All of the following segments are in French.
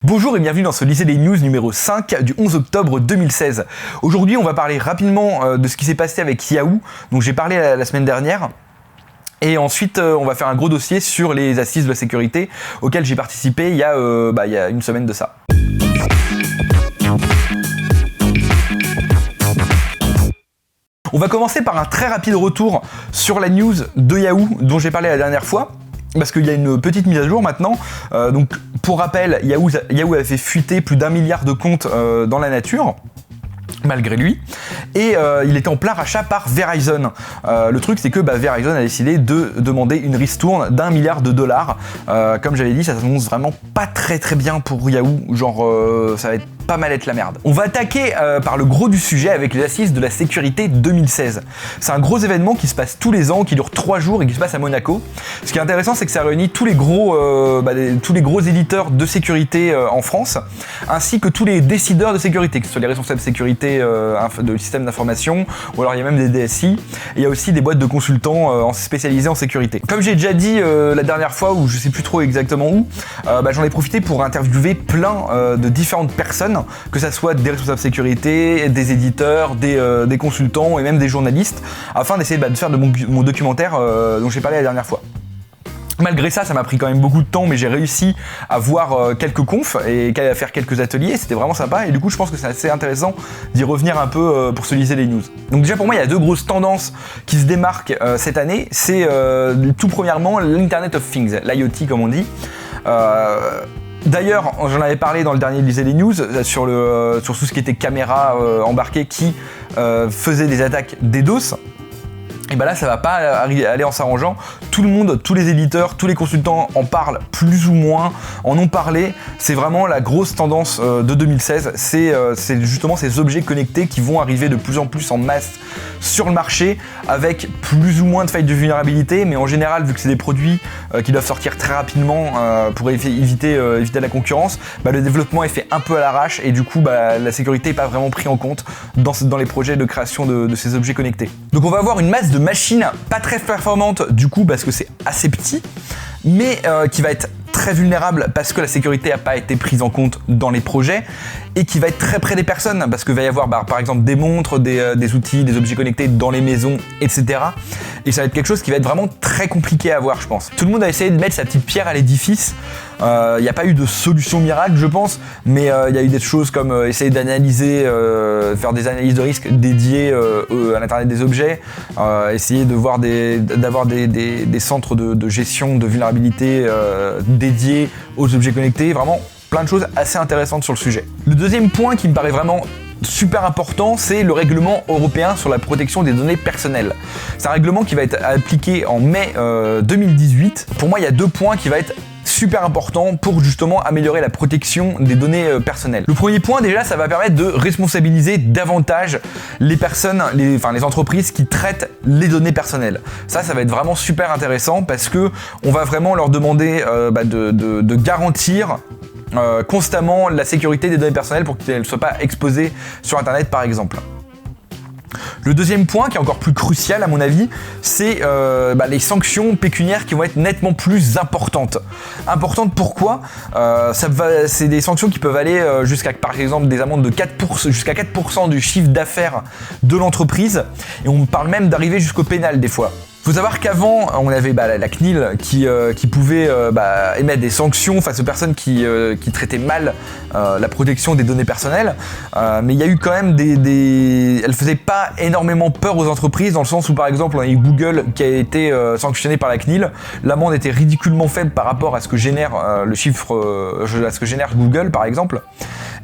Bonjour et bienvenue dans ce Lisez les News numéro 5 du 11 octobre 2016. Aujourd'hui, on va parler rapidement de ce qui s'est passé avec Yahoo, dont j'ai parlé la semaine dernière. Et ensuite, on va faire un gros dossier sur les assises de la sécurité auxquelles j'ai participé il y a une semaine de ça. On va commencer par un très rapide retour sur la news de Yahoo dont j'ai parlé la dernière fois. Parce qu'il y a une petite mise à jour maintenant. Donc, pour rappel, Yahoo avait fait fuiter plus d'1 milliard de comptes dans la nature, malgré lui, et il était en plein rachat par Verizon. Le truc, c'est que Verizon a décidé de demander une ristourne d'1 milliard de dollars. Comme j'avais dit, ça s'annonce vraiment pas très bien pour Yahoo. Genre, ça va être pas mal être la merde. On va attaquer par le gros du sujet avec les assises de la sécurité 2016. C'est un gros événement qui se passe tous les ans, qui dure 3 jours et qui se passe à Monaco. Ce qui est intéressant, c'est que ça réunit tous les gros éditeurs de sécurité en France, ainsi que tous les décideurs de sécurité, que ce soit les responsables de sécurité de systèmes d'information, ou alors il y a même des DSI, et il y a aussi des boîtes de consultants spécialisés en sécurité. Comme j'ai déjà dit la dernière fois, ou je sais plus trop exactement où, j'en ai profité pour interviewer plein de différentes personnes, que ça soit des responsables sécurité, des éditeurs, des consultants et même des journalistes, afin d'essayer de faire de mon documentaire dont j'ai parlé la dernière fois. Malgré ça, ça m'a pris quand même beaucoup de temps, mais j'ai réussi à voir quelques confs et à faire quelques ateliers, c'était vraiment sympa, et du coup je pense que c'est assez intéressant d'y revenir un peu pour se liser les news. Donc déjà pour moi, il y a deux grosses tendances qui se démarquent cette année, c'est tout premièrement l'Internet of Things, l'IoT comme on dit. D'ailleurs, j'en avais parlé dans le dernier Lisez les News sur tout ce qui était caméra embarquée qui faisait des attaques DDoS. Et là, ça va pas aller en s'arrangeant. Tout le monde, tous les éditeurs, tous les consultants en parlent plus ou moins, en ont parlé. C'est vraiment la grosse tendance de 2016. C'est justement ces objets connectés qui vont arriver de plus en plus en masse sur le marché, avec plus ou moins de failles de vulnérabilité, mais en général, vu que c'est des produits qui doivent sortir très rapidement pour éviter la concurrence, le développement est fait un peu à l'arrache, et du coup, la sécurité n'est pas vraiment prise en compte dans les projets de création de ces objets connectés. Donc on va avoir une masse de machines pas très performantes du coup parce que c'est assez petit, mais qui va être très vulnérable parce que la sécurité n'a pas été prise en compte dans les projets, et qui va être très près des personnes parce qu'il va y avoir par exemple des montres, des outils, des objets connectés dans les maisons, etc. Et ça va être quelque chose qui va être vraiment très compliqué à avoir, je pense. Tout le monde a essayé de mettre sa petite pierre à l'édifice. Il n'y a pas eu de solution miracle, je pense, mais il y a eu des choses comme essayer d'analyser, faire des analyses de risque dédiées à l'Internet des objets, essayer d'avoir des centres de gestion de vulnérabilité dédiés aux objets connectés, vraiment plein de choses assez intéressantes sur le sujet. Le deuxième point qui me paraît vraiment super important, c'est le règlement européen sur la protection des données personnelles. C'est un règlement qui va être appliqué en mai 2018. Pour moi, il y a deux points qui vont être super important pour justement améliorer la protection des données personnelles. Le premier point, déjà, ça va permettre de responsabiliser davantage les personnes, les entreprises qui traitent les données personnelles. Ça va être vraiment super intéressant parce que on va vraiment leur demander de garantir constamment la sécurité des données personnelles pour qu'elles ne soient pas exposées sur Internet, par exemple. Le deuxième point, qui est encore plus crucial à mon avis, c'est les sanctions pécuniaires qui vont être nettement plus importantes. Importantes pourquoi ? C'est des sanctions qui peuvent aller jusqu'à, par exemple, des amendes de 4%, jusqu'à 4% du chiffre d'affaires de l'entreprise, et on parle même d'arriver jusqu'au pénal des fois. Faut savoir qu'avant, on avait la CNIL qui pouvait émettre des sanctions face aux personnes qui traitaient mal la protection des données personnelles, mais il y a eu quand même elle faisait pas énormément peur aux entreprises, dans le sens où par exemple on a eu Google qui a été sanctionné par la CNIL. L'amende était ridiculement faible par rapport à ce que génère à ce que génère Google par exemple.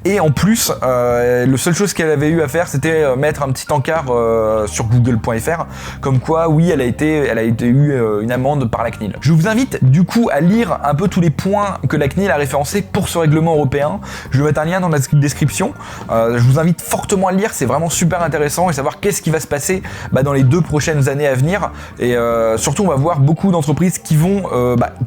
Et en plus, la seule chose qu'elle avait eu à faire, c'était mettre un petit encart sur google.fr, comme quoi, oui, elle a eu une amende par la CNIL. Je vous invite du coup à lire un peu tous les points que la CNIL a référencés pour ce règlement européen. Je vais mettre un lien dans la description. Je vous invite fortement à le lire, c'est vraiment super intéressant, et savoir qu'est-ce qui va se passer dans les 2 prochaines années à venir. Et surtout, on va voir beaucoup d'entreprises qui vont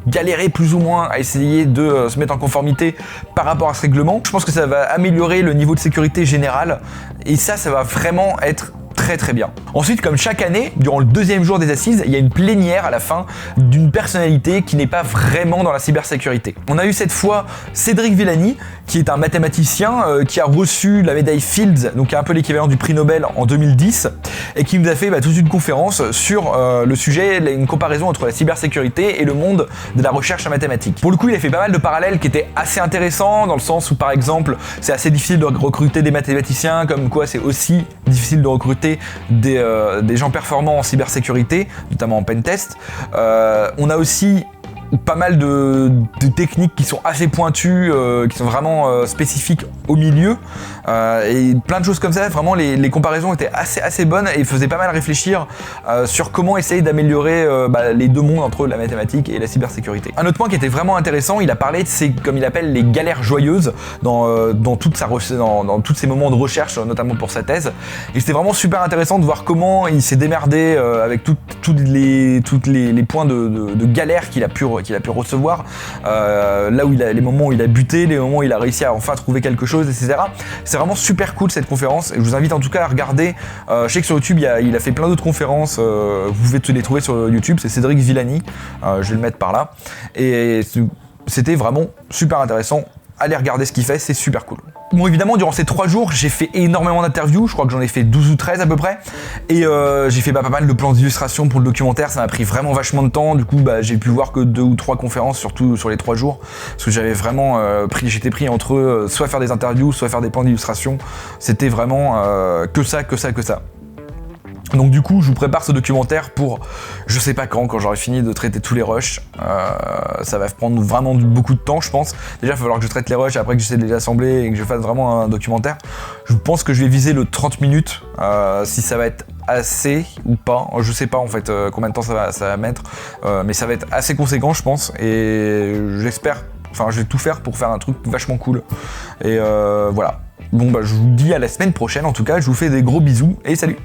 galérer plus ou moins à essayer de se mettre en conformité par rapport à ce règlement. Je pense que ça va améliorer le niveau de sécurité général, et ça va vraiment être très très bien. Ensuite, comme chaque année, durant le deuxième jour des assises, il y a une plénière à la fin d'une personnalité qui n'est pas vraiment dans la cybersécurité. On a eu cette fois Cédric Villani, qui est un mathématicien qui a reçu la médaille Fields, donc un peu l'équivalent du prix Nobel en 2010, et qui nous a fait toute une conférence sur le sujet, une comparaison entre la cybersécurité et le monde de la recherche en mathématiques. Pour le coup, il a fait pas mal de parallèles qui étaient assez intéressants, dans le sens où par exemple, c'est assez difficile de recruter des mathématiciens, comme quoi c'est aussi difficile de recruter des gens performants en cybersécurité, notamment en pentest. On a aussi pas mal de techniques qui sont assez pointues, qui sont vraiment spécifiques au milieu, et plein de choses comme ça. Vraiment, les comparaisons étaient assez bonnes et faisaient pas mal réfléchir sur comment essayer d'améliorer les deux mondes entre la mathématique et la cybersécurité. Un autre point qui était vraiment intéressant, il a parlé de ces, comme il appelle, les galères joyeuses dans tous ces moments de recherche, notamment pour sa thèse. Et c'était vraiment super intéressant de voir comment il s'est démerdé avec tous les points de galère qu'il a pu recevoir, là où les moments où il a buté, les moments où il a réussi à enfin trouver quelque chose, etc. C'est vraiment super cool cette conférence, et je vous invite en tout cas à regarder. Je sais que sur YouTube il a fait plein d'autres conférences, vous pouvez les trouver sur YouTube, c'est Cédric Villani, je vais le mettre par là, et c'était vraiment super intéressant. Allez regarder ce qu'il fait, c'est super cool. Bon, évidemment, durant ces 3 jours, j'ai fait énormément d'interviews, je crois que j'en ai fait 12 ou 13 à peu près, et j'ai fait pas mal de plans d'illustration pour le documentaire, ça m'a pris vraiment vachement de temps, du coup j'ai pu voir que 2 ou 3 conférences, surtout sur les 3 jours, parce que j'avais vraiment j'étais pris entre soit faire des interviews, soit faire des plans d'illustration, c'était vraiment que ça. Donc du coup, je vous prépare ce documentaire pour je sais pas quand j'aurai fini de traiter tous les rushs. Ça va prendre vraiment beaucoup de temps, je pense. Déjà, il va falloir que je traite les rushs, après que j'essaie de les assembler et que je fasse vraiment un documentaire. Je pense que je vais viser le 30 minutes, si ça va être assez ou pas. Je sais pas en fait combien de temps ça va mettre, mais ça va être assez conséquent, je pense. Et j'espère, je vais tout faire pour faire un truc vachement cool. Et voilà. Bon, je vous dis à la semaine prochaine. En tout cas, je vous fais des gros bisous et salut!